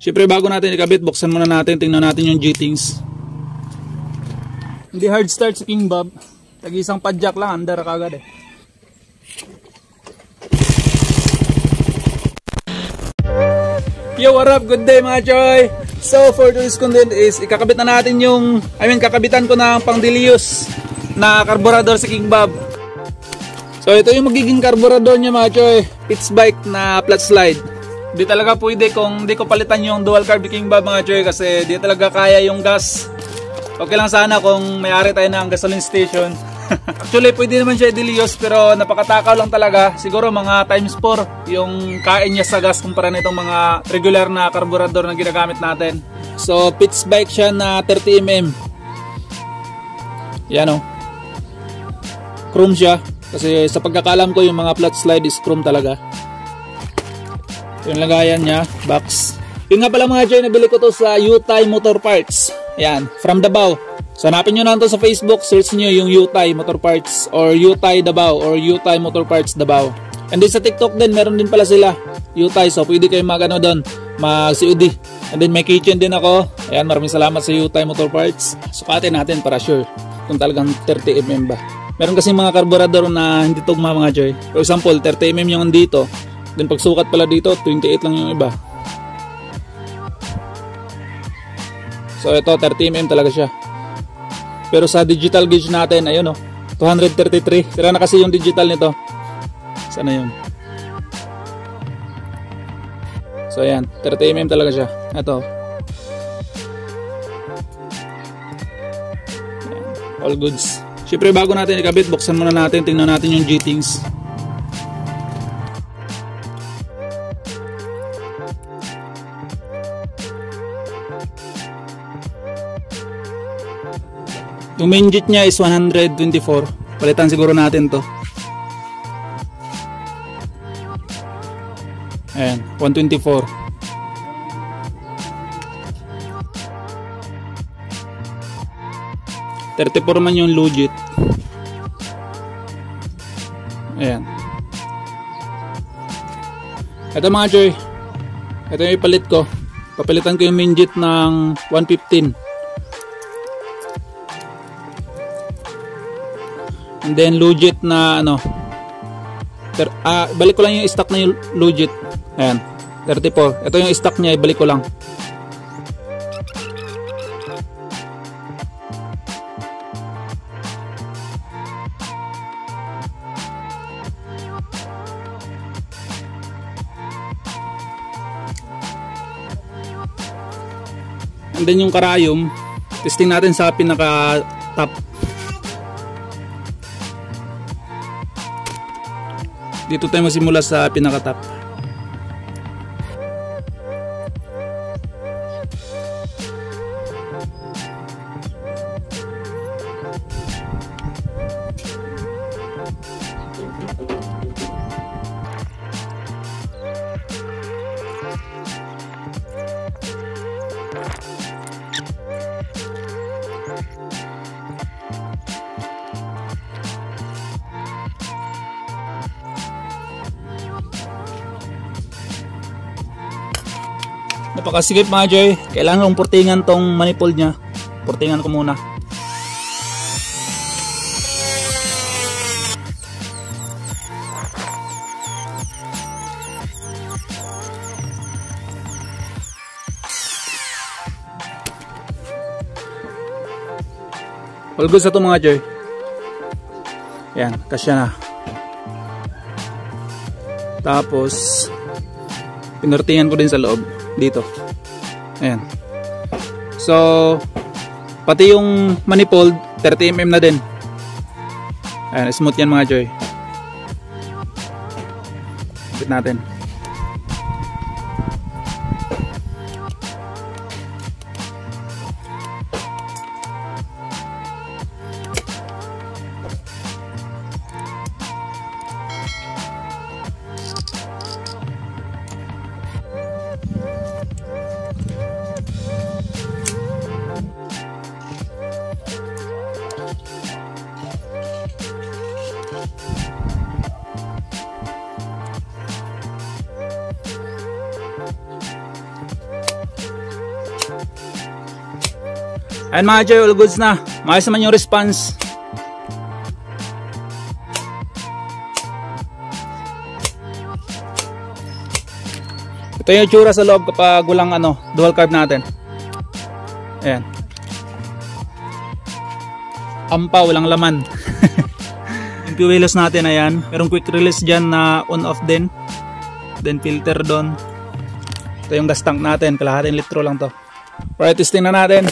Siyempre bago natin ikabit, buksan muna natin, tingnan natin yung G-Things. Hindi hard start si King Bob. Tag-isang padjak lang, andar kagad eh. Yo, what up? Good day mga choy! So for today's content is ikakabit na natin yung, kakabitan ko ng pang-Dilius na karburador si King Bob. So ito yung magiging karburador niya mga choy. Pitts bike na flat slide. Di talaga pwede kung di ko palitan yung dual carb King Bob mga choy, kasi di talaga kaya yung gas. Okay lang sana kung may-ari tayo ng gasoline station. Actually pwede naman siya i-Dilius, pero napakatakaw lang talaga. Siguro mga times 4 yung kain niya sa gas kumpara na itong mga regular na karburador na ginagamit natin. So Pitts bike siya na 30mm. Yan o, chrome siya, kasi sa pagkakalam ko yung mga flat slide is chrome talaga. Yung lagayan niya, box. Yung nga pala mga choy, nabili ko to sa Yutai Motor Parts. Yan, from Davao. So hanapin nyo na to sa Facebook, search nyo yung Yutai Motor Parts or Yutai Davao or Yutai Motor Parts Davao. And then sa TikTok din, meron din pala sila Yutai, so pwede kayo mag-ano doon, mag-COD. And then may kitchen din ako. Ayan, maraming salamat sa Yutai Motor Parts. Sukatin natin para sure kung talagang 30mm ba. Meron kasi mga karburador na hindi tugma mga choy. For example, 30mm yung dito. Then pagsukat pala dito, 28 lang yung iba. So ito 30mm talaga siya. Pero sa digital gauge natin, ayun o, 233. Sira na kasi yung digital nito. Sana yun. So ayan, 30mm talaga siya. Ito. Ayan, all goods. Siyempre bago natin ikabit, buksan muna natin, tingnan natin yung G-Things. Yung main jet niya is 124. Palitan siguro natin to. Ayan, 124. $34 man yung low jet. Ayan. Ito mga choy, ito yung ipalit ko. Papalitan ko yung main jet ng 115. And then lugit na ano, balik ko lang yung stock na yung lugit. Ayan, 34. Ito yung stock niya, ibalik ko lang. And then yung karayom, testing natin sa pinaka top. Dito tayo masimula sa pinaka-top. Napakasigip mga choy. Kailangan kong purtingan tong manifold nya. Purtingan ko muna. All good sa ito mga choy. Yan, kasya na. Tapos pinurtingan ko din sa loob dito. Ayan. So pati yung manifold 30mm na din. Ayan, smooth yan mga choy. Kapit natin. Ayan mga Joy, all goods na. Maayos naman yung response. Ito yung itsura sa loob kapag walang dual carb natin. Ayan. Ampa, walang laman. Yung fuelos natin, ayan. Merong quick release dyan na on-off din. Then filter doon. Ito yung gas tank natin. Kalahating litro lang to. Alright, testing na natin.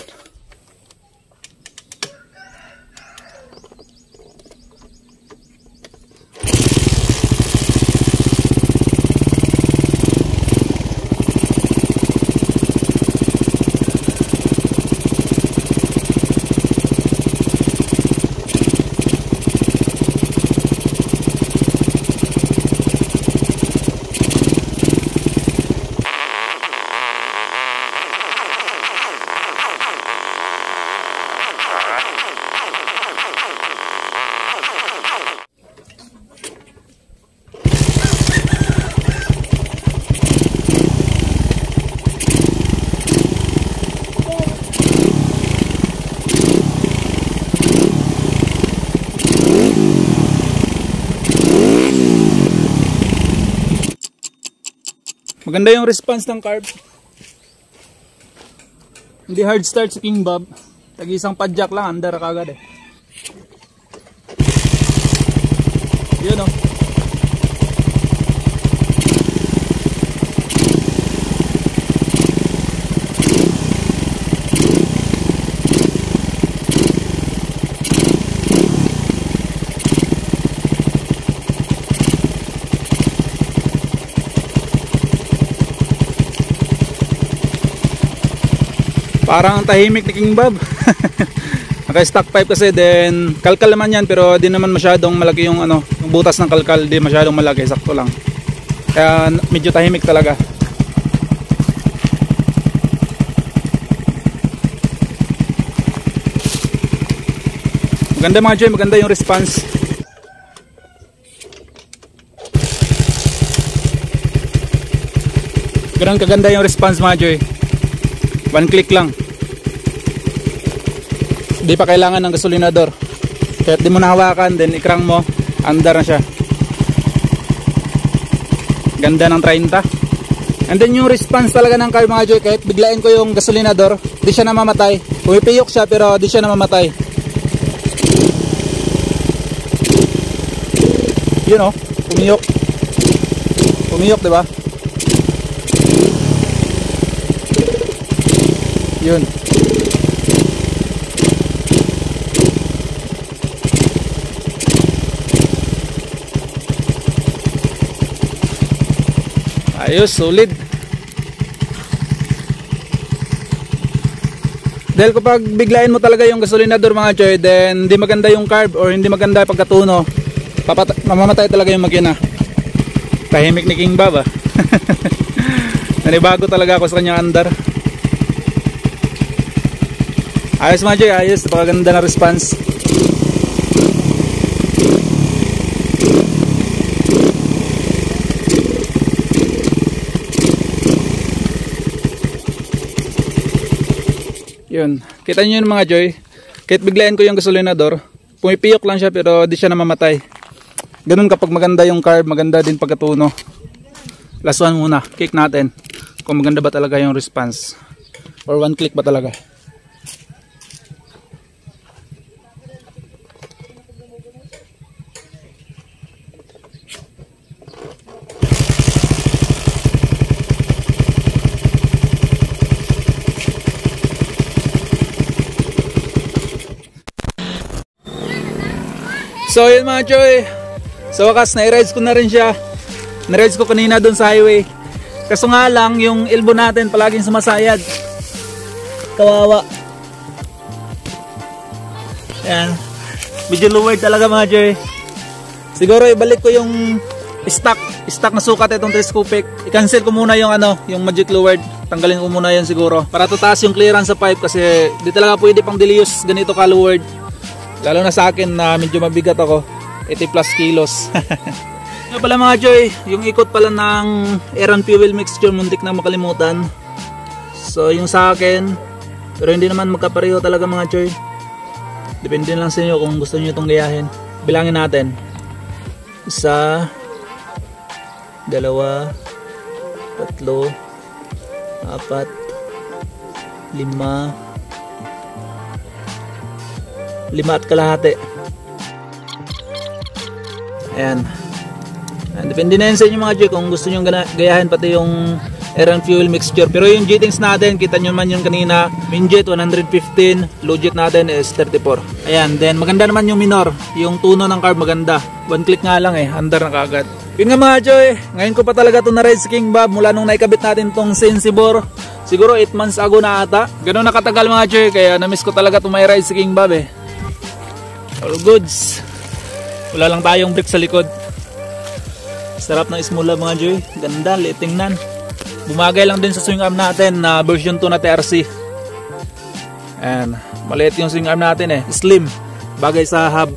Maganda yung response ng carb. Hindi hard start si King Bob. Tag-isang padjak lang, andar kagad eh. Yun oh. Parang ang tahimik ni King Bob. Naka-stock pipe kasi, then kalkal naman yan, pero di naman masyadong malaki yung yung butas ng kalkal, di masyadong malaki, sakto lang. Kaya medyo tahimik talaga. Maganda mga Joy, maganda yung response. Ganun kaganda yung response mga Joy. One click lang. Di pa kailangan ng gasolinador. Kahit di mo nahawakan, then ikrang mo, andar na siya. Ganda ng 30. And then yung response talaga ng carb mga Joy, kahit biglain ko yung gasolinador, di siya namamatay. Pumipiyok siya pero di siya namamatay. Yun oh, pumiyok. Pumiyok, di ba? Yun. Ayos, solid. Dahil kapag biglain mo talaga yung gasolinador mga Joy, then hindi maganda yung carb or hindi maganda yung pagkatuno, mamamatay talaga yung makina. Tahimik ni King Bob ah. Nanibago talaga ako sa kanyang andar. Ayos mga Joy, ayos. Napakaganda na response. Yun. Kita nyo yun mga Joy. Kahit biglayan ko yung gasolinador, pumipiyok lang siya pero di siya namamatay. Ganun kapag maganda yung carb, maganda din pagkatuno. Last one muna. Kick natin. Kung maganda ba talaga yung response. Or one click ba talaga. So yun mga Joy, sa wakas na-rides ko na rin siya. Na-rides ko kanina dun sa highway. Kaso nga lang yung elbow natin palaging sumasayad. Kawawa. Yan. Medyo lowered talaga mga Joy. Siguro ibalik ko yung stock na sukat itong telescopic. I-cancel ko muna yung yung magic lowered. Tanggalin ko muna yan siguro para tataas yung clearance sa pipe kasi di talaga pwede pang diliyos ganito ka lowered. Lalo na sa akin na medyo mabigat ako, 80 plus kilos. Nga pala mga Joy, yung ikot pala ng air and fuel mixture muntik na makalimutan. So yung sa akin Pero hindi naman magkapareho talaga mga choy. Depende lang sa inyo kung gusto niyo itong gayahin. Bilangin natin. 1, 2, 3, 4, 5 at kalahati. Ayan. Depende na yun sa inyo mga choy kung gusto nyo gayahin pati yung air and fuel mixture. Pero yung jettings natin, kita nyo man yun kanina, minjet 115, low jet natin is 34. Ayan, then maganda naman yung minor, yung tuno ng carb maganda. One click nga lang under na kagad. Yun nga mga choy, ngayon ko pa talaga ito na-ride si King Bob mula nung naikabit natin tong Sensibor. Siguro 8 months ago na ata. Ganun nakatagal mga choy, kaya na-miss ko talaga itong may ride si King Bob eh. All goods. Wala lang tayong brake sa likod. Sarap ng smooth mga choy, ganda, liit tingnan. Bumagay lang din sa swing arm natin na version 2 na TRC. And maliit yung swing arm natin eh, slim, bagay sa hub.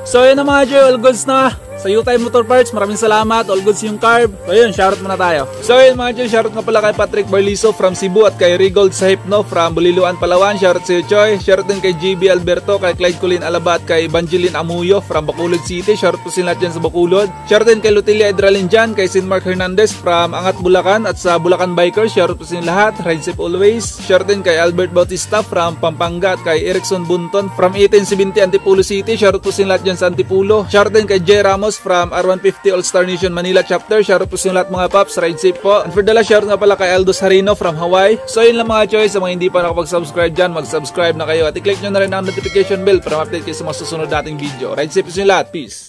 So yun na mga choy, all goods na sa U-Time Motor Parts. Maraming salamat, all goods yung carb. So yun, shoutout muna tayo. So yun mga choy, shoutout nga pala kay Patrick Barliso from Cebu at kay Rigold sa Hypno from Buliluan, Palawan. Shoutout sa iyo choy. Shoutout din kay GB Alberto, kay Clyde Colin Alaba at kay Evangeline Amuyo from Bacolod City. Shoutout po sila dyan sa Bacolod. Shoutout din kay Lutilia Edralin dyan, kay Sin Mark Hernandez from Angat Bulacan at sa Bulacan Bikers. Shoutout po sila lahat, ride safe always. Shoutout din kay Albert Bautista from Pampanga at kay Erickson Bunton from 1870 Antipolo City. Shoutout po sila lahat dyan sa Antipolo. Shoutout din kay J. Ramos from R150 All Star Nation Manila Chapter. Shoutout po sila lahat mga paps, ride safe po. And for the last, shoutout nga pala kay Aldos Harino from Hawaii. So yun lang mga choice, sa mga hindi pa nakapag-subscribe dyan, mag-subscribe na kayo at i-click nyo na rin ang notification bell para ma-update kayo sa mga susunod nating video. Ride safe po sila lahat, peace!